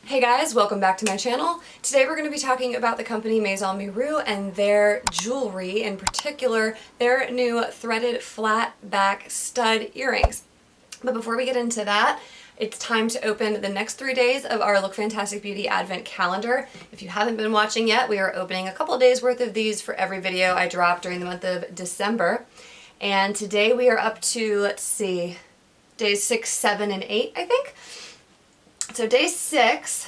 Hey guys, welcome back to my channel. Today we're going to be talking about the company Maison Miru and their jewelry, in particular their new threaded flat back stud earrings. But before we get into that, it's time to open the next 3 days of our Look Fantastic Beauty Advent Calendar. If you haven't been watching yet, we are opening a couple days worth of these for every video I drop during the month of December. And today we are up to, let's see, days 6, 7, and 8, I think. So day 6,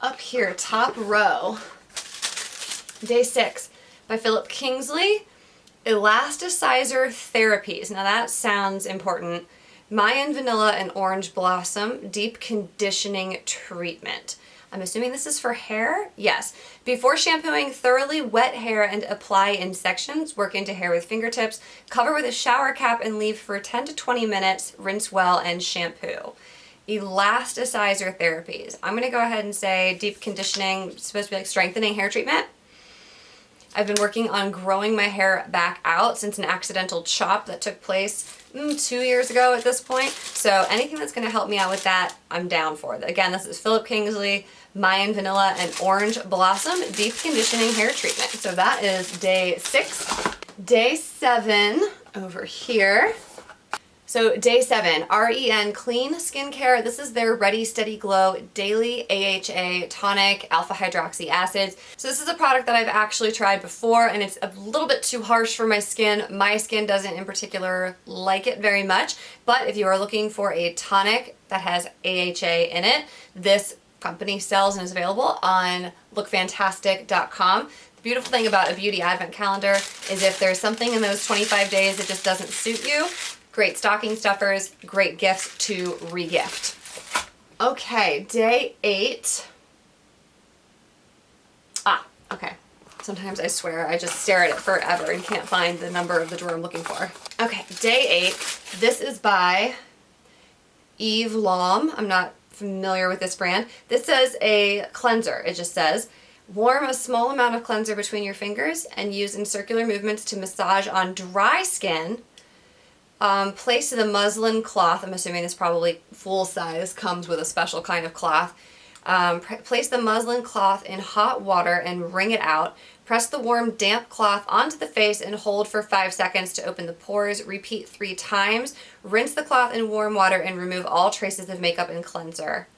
up here, top row, day 6 by Philip Kingsley, Elasticizer Therapies. Now that sounds important. Mayan Vanilla and Orange Blossom Deep Conditioning Treatment. I'm assuming this is for hair? Yes. Before shampooing, thoroughly wet hair and apply in sections. Work into hair with fingertips. Cover with a shower cap and leave for 10 to 20 minutes. Rinse well and shampoo. Elasticizer Therapies. I'm going to go ahead and say deep conditioning, it's supposed to be like strengthening hair treatment. I've been working on growing my hair back out since an accidental chop that took place 2 years ago at this point. So anything that's going to help me out with that, I'm down for. Again, this is Philip Kingsley, Mayan Vanilla, and Orange Blossom Deep Conditioning Hair Treatment. So that is day 6. Day 7 over here. So day 7, REN Clean Skincare. This is their Ready Steady Glow Daily AHA Tonic Alpha Hydroxy Acids. So this is a product that I've actually tried before, and it's a little bit too harsh for my skin. My skin doesn't in particular like it very much, but if you are looking for a tonic that has AHA in it, this company sells and is available on lookfantastic.com. The beautiful thing about a beauty advent calendar is if there's something in those 25 days that just doesn't suit you, great stocking stuffers, great gifts to re-gift. Okay, day 8. Okay. Sometimes I swear I just stare at it forever and can't find the number of the drawer I'm looking for. Okay, day 8. This is by Eve Lom. I'm not familiar with this brand. This says a cleanser. It just says, warm a small amount of cleanser between your fingers and use in circular movements to massage on dry skin. Place the muslin cloth, I'm assuming this probably full size, comes with a special kind of cloth. Place the muslin cloth in hot water and wring it out. Press the warm, damp cloth onto the face and hold for 5 seconds to open the pores. Repeat 3 times. Rinse the cloth in warm water and remove all traces of makeup and cleanser.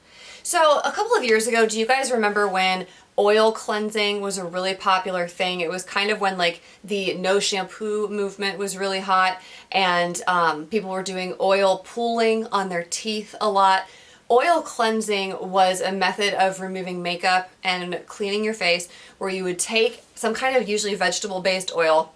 So a couple of years ago, do you guys remember when oil cleansing was a really popular thing? It was kind of when like the no shampoo movement was really hot, and people were doing oil pooling on their teeth a lot. Oil cleansing was a method of removing makeup and cleaning your face where you would take some kind of usually vegetable-based oil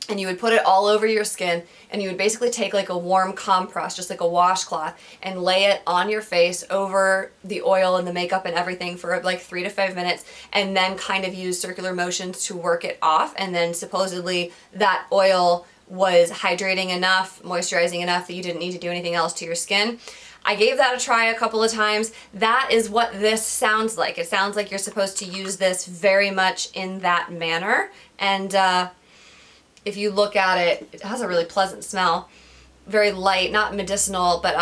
and you would put it all over your skin, and you would basically take like a warm compress, just like a washcloth, and lay it on your face over the oil and the makeup and everything for like 3 to 5 minutes, and then kind of use circular motions to work it off. And then supposedly that oil was hydrating enough, moisturizing enough that you didn't need to do anything else to your skin. I gave that a try a couple of times. That is what this sounds like. It sounds like you're supposed to use this very much in that manner. And if you look at it, it has a really pleasant smell. Very light, not medicinal, but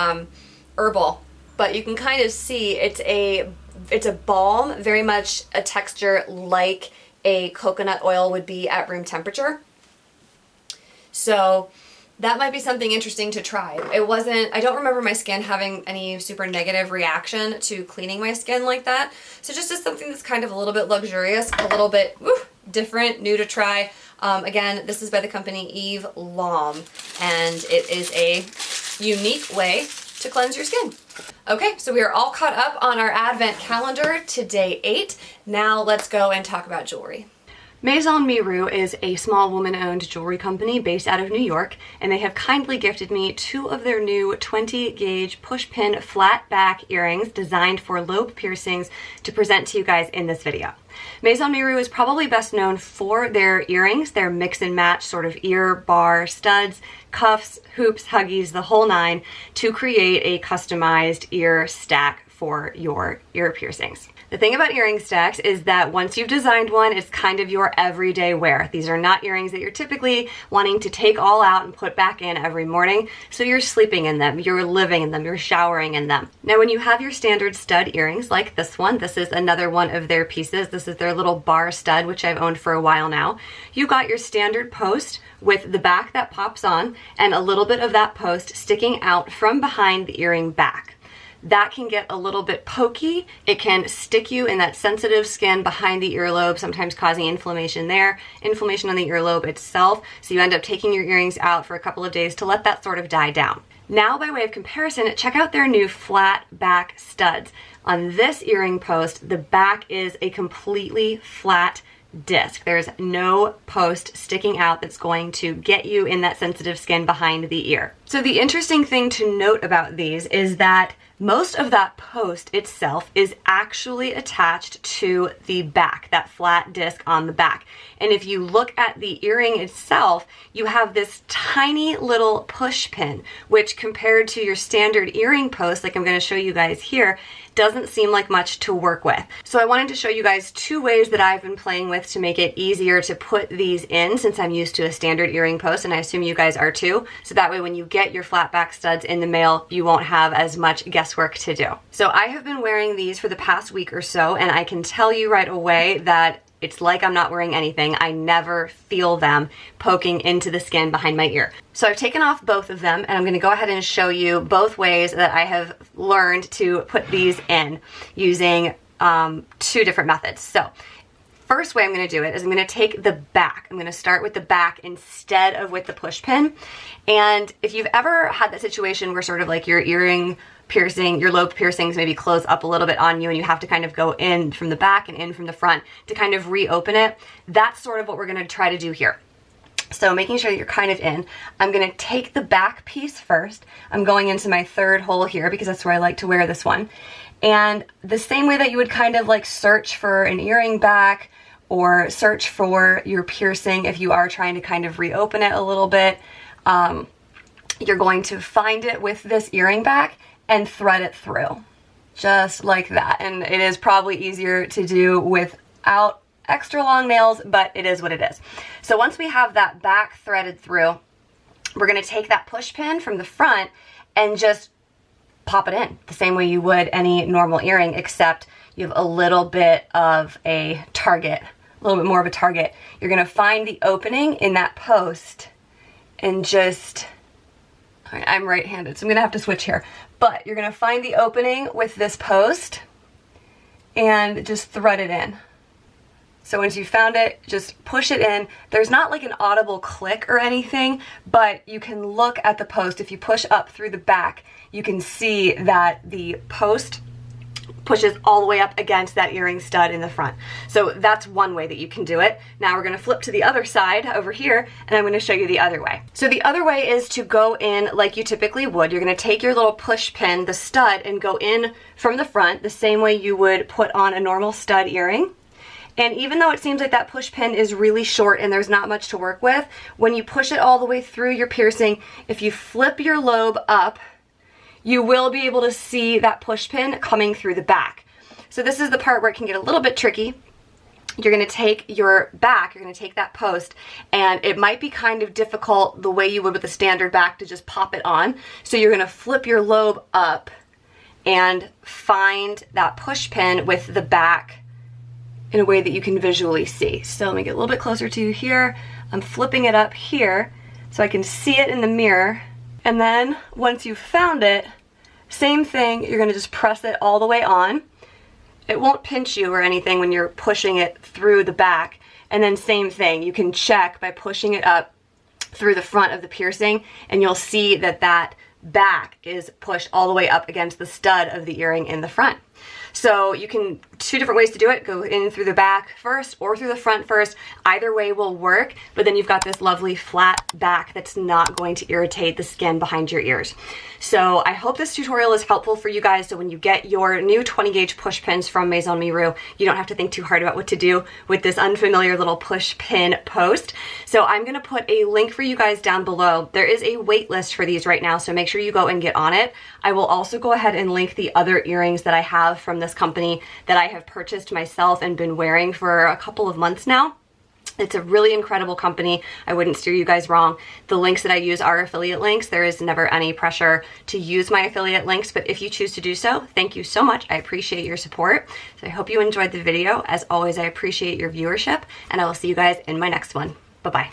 herbal. But you can kind of see it's a balm, very much a texture like a coconut oil would be at room temperature. So that might be something interesting to try. I don't remember my skin having any super negative reaction to cleaning my skin like that. So just as something that's kind of a little bit luxurious, a little bit different, new to try. Again, this is by the company Eve Lom, and it is a unique way to cleanse your skin. Okay, so we are all caught up on our advent calendar to day 8. Now let's go and talk about jewelry. Maison Miru is a small woman-owned jewelry company based out of New York, and they have kindly gifted me 2 of their new 20-gauge push-pin flat back earrings designed for lobe piercings to present to you guys in this video. Maison Miru is probably best known for their earrings, their mix and match sort of ear bar studs, cuffs, hoops, huggies, the whole 9, to create a customized ear stack for your ear piercings. The thing about earring stacks is that once you've designed one, it's kind of your everyday wear. These are not earrings that you're typically wanting to take all out and put back in every morning. So you're sleeping in them, you're living in them, you're showering in them. Now, when you have your standard stud earrings like this one, this is another one of their pieces. This is their little bar stud, which I've owned for a while now. You got your standard post with the back that pops on and a little bit of that post sticking out from behind the earring back. That can get a little bit pokey. It can stick you in that sensitive skin behind the earlobe, sometimes causing inflammation there, inflammation on the earlobe itself. So you end up taking your earrings out for a couple of days to let that sort of die down. Now, by way of comparison, check out their new flat back studs. On this earring post, the back is a completely flat disc. There's no post sticking out that's going to get you in that sensitive skin behind the ear. So the interesting thing to note about these is that most of that post itself is actually attached to the back, that flat disc on the back. And if you look at the earring itself, you have this tiny little push pin, which compared to your standard earring post, like I'm going to show you guys here, doesn't seem like much to work with. So I wanted to show you guys two ways that I've been playing with to make it easier to put these in, since I'm used to a standard earring post, and I assume you guys are too. So that way when you get your flat back studs in the mail, you won't have as much guesswork to do. So I have been wearing these for the past week or so, and I can tell you right away that it's like I'm not wearing anything. I never feel them poking into the skin behind my ear. So I've taken off both of them, and I'm going to go ahead and show you both ways that I have learned to put these in using two different methods. So first way I'm going to do it is I'm going to take the back. I'm going to start with the back instead of with the push pin. And if you've ever had that situation where sort of like your earring piercing, your lobe piercings maybe close up a little bit on you and you have to kind of go in from the back and in from the front to kind of reopen it, that's sort of what we're going to try to do here. So making sure that you're kind of in, I'm going to take the back piece first. I'm going into my third hole here because that's where I like to wear this one. And the same way that you would kind of like search for an earring back or search for your piercing if you are trying to kind of reopen it a little bit, you're going to find it with this earring back and thread it through, just like that. And it is probably easier to do without extra long nails, but it is what it is. So once we have that back threaded through, we're going to take that push pin from the front and just pop it in the same way you would any normal earring, except you have a little bit of a target, a little bit more of a target. You're going to find the opening in that post and just, I'm right-handed, so I'm going to have to switch here. But you're going to find the opening with this post and just thread it in. So once you found it, just push it in. There's not like an audible click or anything, but you can look at the post. If you push up through the back, you can see that the post pushes all the way up against that earring stud in the front. So that's one way that you can do it. Now we're going to flip to the other side over here, and I'm going to show you the other way. So the other way is to go in like you typically would. You're going to take your little push pin, the stud, and go in from the front the same way you would put on a normal stud earring. And even though it seems like that push pin is really short and there's not much to work with, when you push it all the way through your piercing, if you flip your lobe up, you will be able to see that push pin coming through the back. So this is the part where it can get a little bit tricky. You're going to take your back, you're going to take that post, and it might be kind of difficult the way you would with a standard back to just pop it on. So you're going to flip your lobe up and find that push pin with the back in a way that you can visually see. So let me get a little bit closer to you here. I'm flipping it up here so I can see it in the mirror. And then once you've found it, same thing, you're going to just press it all the way on. It won't pinch you or anything when you're pushing it through the back. And then same thing, you can check by pushing it up through the front of the piercing, and you'll see that that back is pushed all the way up against the stud of the earring in the front. So you can two different ways to do it. Go in through the back first or through the front first. Either way will work, but then you've got this lovely flat back that's not going to irritate the skin behind your ears. So I hope this tutorial is helpful for you guys, so when you get your new 20 gauge push pins from Maison Miru, you don't have to think too hard about what to do with this unfamiliar little push pin post. So I'm gonna put a link for you guys down below. There is a wait list for these right now, so make sure you go and get on it. I will also go ahead and link the other earrings that I have from this company that I have purchased myself and been wearing for a couple of months now. It's a really incredible company. I wouldn't steer you guys wrong. The links that I use are affiliate links. There is never any pressure to use my affiliate links, but if you choose to do so, thank you so much. I appreciate your support. So I hope you enjoyed the video. As always, I appreciate your viewership, and I will see you guys in my next one. Bye-bye.